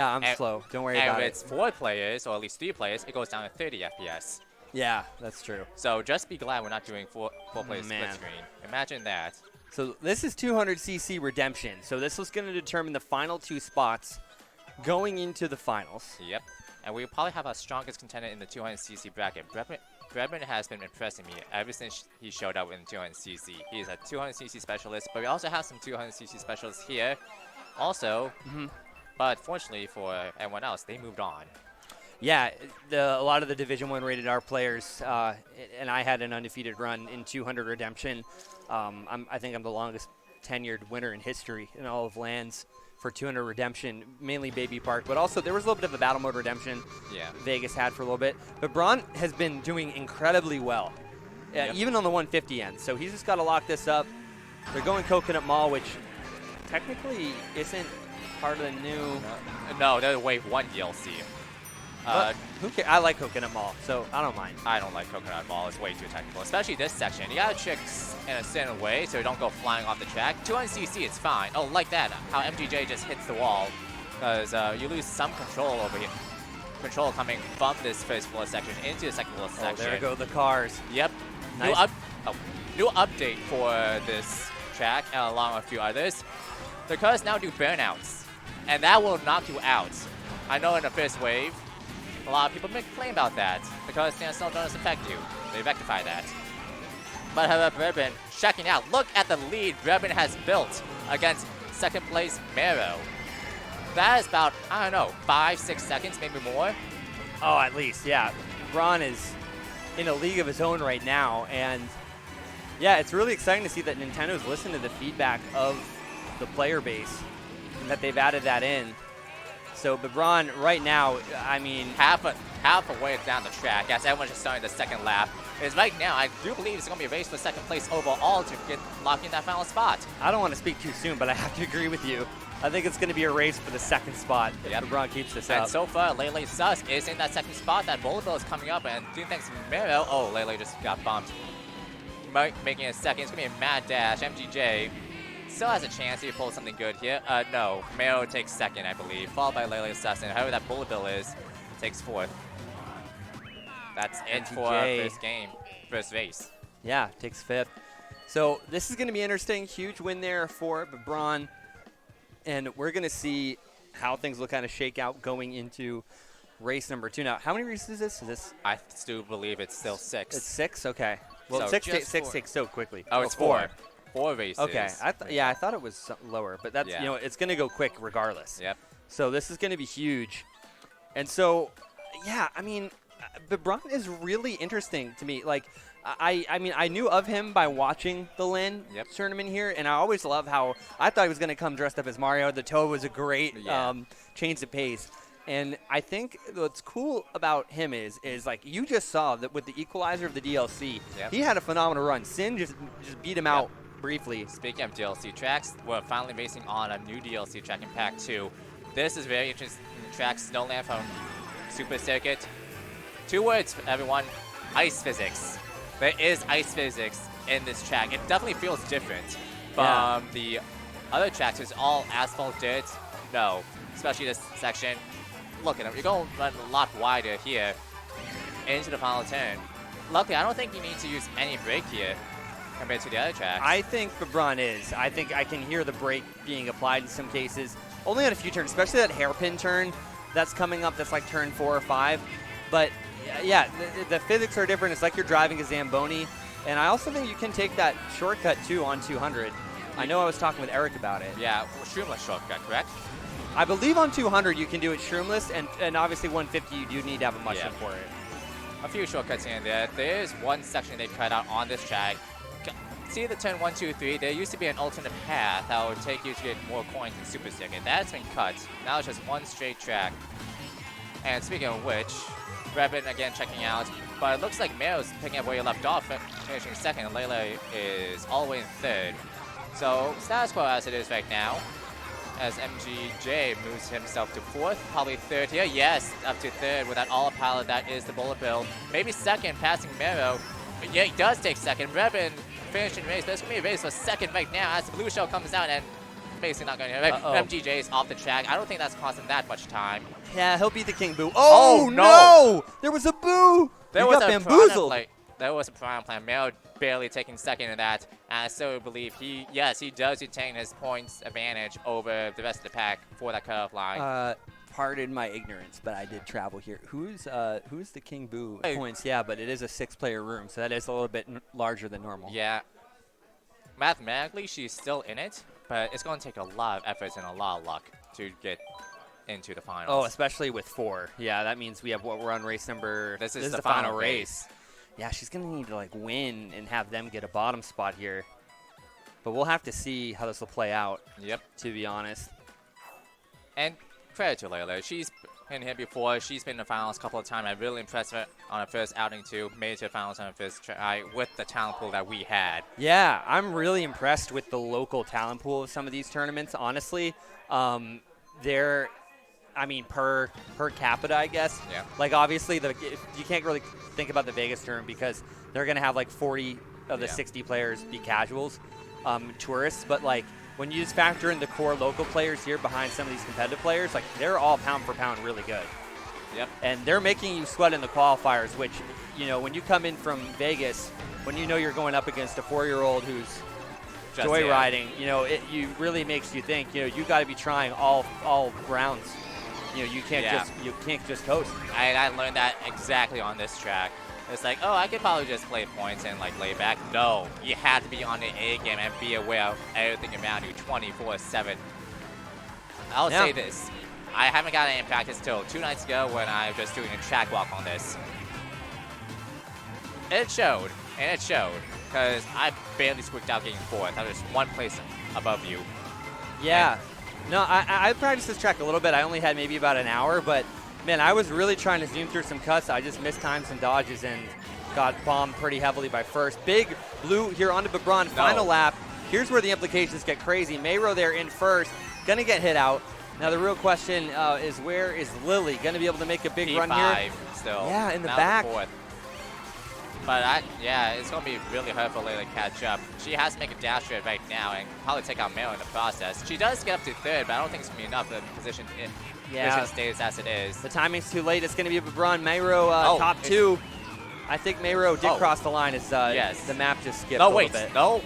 Yeah, I'm slow. Don't worry about And it. with 4 players, or at least 3 players, it goes down to 30 FPS. Yeah, that's true. So just be glad we're not doing four player split Man. screen. Imagine that. So this is 200cc Redemption. So this was going to determine the final 2 spots going into the finals. Yep. And we'll probably have our strongest contender in the 200cc bracket. Brebman has been impressing me ever since he showed up in 200cc. He is a 200cc specialist, but we also have some 200cc specialists here also. But fortunately for everyone else, they moved on. Yeah, a lot of the Division 1 rated R players, and I had an undefeated run in 200 Redemption. I think I'm the longest tenured winner in history in all of LANs for 200 Redemption, mainly Baby Park, but also there was a little bit of a battle mode Redemption Vegas had for a little bit. But Braun has been doing incredibly well, even on the 150 end. So he's just got to lock this up. They're going Coconut Mall, which technically isn't part of the new... No, they're Wave 1 DLC. Who cares? I like Coconut Mall, so I don't mind. I don't like Coconut Mall. It's way too technical, especially this section. You gotta trick in a certain way so you don't go flying off the track. 200cc, it's fine. Oh, like that, how MGJ just hits the wall, because you lose some control over here. Control coming from this first floor section into the second floor section. There go the cars. Yep. Nice. New update for this track, along with a few others. The cars now do burnouts, and that will knock you out. I know in the first wave, a lot of people make a complain about that because standstill doesn't affect you. They rectify that. But however, Brebman checking out. Look at the lead Brebman has built against second place Mero. That is about, I don't know, 5-6 seconds, maybe more. Oh, at least, yeah. Braun is in a league of his own right now, and yeah, it's really exciting to see that Nintendo's listened to the feedback of the player base and that they've added that in. So, but Braun, right now, I mean... Half a way down the track, as everyone's just starting the second lap, is right now, I do believe it's going to be a race for second place overall to get locked in that final spot. I don't want to speak too soon, but I have to agree with you. I think it's going to be a race for the second spot if Braun keeps this up. And so far, Lele Sus is in that second spot. That Volleyball is coming up, and doing thanks to Mero. Oh, Lele just got bumped. Making a second. It's going to be a mad dash. MGJ still has a chance to pull something good here. No, Mero takes second, I believe, followed by Lele Sus, and whoever that Bullet Bill is, takes fourth. That's it for first game, first race. Yeah, takes fifth. So this is going to be interesting. Huge win there for Braun. And we're going to see how things will kind of shake out going into race number 2. Now, how many races is this? I still believe it's still 6. It's 6? Okay. Well, So six takes so quickly. Oh, it's 4. 4 races. Okay. I thought it was lower, but that's you know, it's going to go quick regardless. Yep. So this is going to be huge. And so, yeah, I mean, but Braun is really interesting to me. Like, I mean, I knew of him by watching the LAN tournament here, and I always love how I thought he was going to come dressed up as Mario. The toe was a great change of pace. And I think what's cool about him is like you just saw that with the equalizer of the DLC, he had a phenomenal run. Sin just beat him out briefly. Speaking of DLC tracks, we're finally racing on a new DLC track in Pack 2. This is very interesting track, Snowland from Super Circuit. 2 words, everyone, ice physics. There is ice physics in this track. It definitely feels different from the other tracks. It's all asphalt dirt. No, especially this section. Look at them. You're going to run a lot wider here into the final turn. Luckily, I don't think you need to use any brake here compared to the other tracks. I think Braun is. I think I can hear the brake being applied in some cases. Only on a few turns, especially that hairpin turn that's coming up that's like turn 4 or 5. But yeah, the physics are different. It's like you're driving a Zamboni. And I also think you can take that shortcut, too, on 200. I know I was talking with Eric about it. Yeah, shroomless shortcut, correct? I believe on 200 you can do it shroomless, and obviously 150 you do need to have a mushroom for it. A few shortcuts in there. There is one section they cut out on this track. See the turn 1, 2, 3? There used to be an alternate path that would take you to get more coins in Super Circuit. That's been cut. Now it's just one straight track. And speaking of which, Brebman again checking out, but it looks like Mero's picking up where you left off, finishing second, and Lele is all the way in third. So status quo as it is right now, as MGJ moves himself to fourth, probably third here. Yes, up to third with that all-pilot. That is the Bullet Bill. Maybe second, passing Mero. But yeah, he does take second. Brebman finishing race. There's going to be a race for second right now as the blue shell comes out, and basically not going to. MGJ is off the track. I don't think that's costing that much time. Yeah, he'll beat the King Boo. Oh, Oh, no! no! There was a boo! There He was got a bamboozled. There was a prime plan. Mero barely taking second in that. And I still believe he does retain his points advantage over the rest of the pack for that cutoff line. Pardon my ignorance, but I did travel here. Who's the King Boo points? Yeah, but it is a 6-player room, so that is a little bit larger than normal. Yeah. Mathematically, she's still in it, but it's going to take a lot of efforts and a lot of luck to get into the finals. Oh, especially with 4. Yeah, that means we have we're on race number. This is the final race. Yeah, she's gonna need to like win and have them get a bottom spot here. But we'll have to see how this will play out. Yep. To be honest. And credit to Layla. She's been here before. She's been in the finals a couple of times. I really impressed her on her first outing too. Made it to the finals on her first try with the talent pool that we had. Yeah, I'm really impressed with the local talent pool of some of these tournaments. Honestly, they're, I mean, per capita, I guess. Yeah. Like obviously, you can't really think about the Vegas tournament because they're gonna have like 40 of the 60 players be casuals, tourists. But like when you just factor in the core local players here behind some of these competitive players, like they're all pound for pound really good. Yep. And they're making you sweat in the qualifiers, which, you know, when you come in from Vegas, when you know you're going up against a 4-year-old who's joyriding, you know, it really makes you think, you know, you got to be trying all rounds. You know, you can't just coast. I learned that exactly on this track. It's like, oh, I could probably just play points and like lay back. No, you have to be on the A game and be aware of everything around you 24/7. I'll say this. I haven't gotten any practice till 2 nights ago when I was just doing a track walk on this. It showed, and it showed, because I barely squeaked out getting 4th. I was just 1 place above you. Yeah. No, I practiced this track a little bit. I only had maybe about an hour, but man, I was really trying to zoom through some cuts. I just missed times and dodges and got bombed pretty heavily by first. Big blue here onto Babron, final lap. Here's where the implications get crazy. Mayro there in first, gonna get hit out. Now the real question is, where is Lily gonna be able to make a big run here? Still. Yeah, in the now back. But it's going to be really hard for Layla to catch up. She has to make a dash right now and probably take out Mero in the process. She does get up to 3rd, but I don't think it's going to be enough for the position stays as it is. The timing's too late. It's going to be Babron. Mayro top 2. I think Mayro did cross the line as the map just skipped a little bit. No.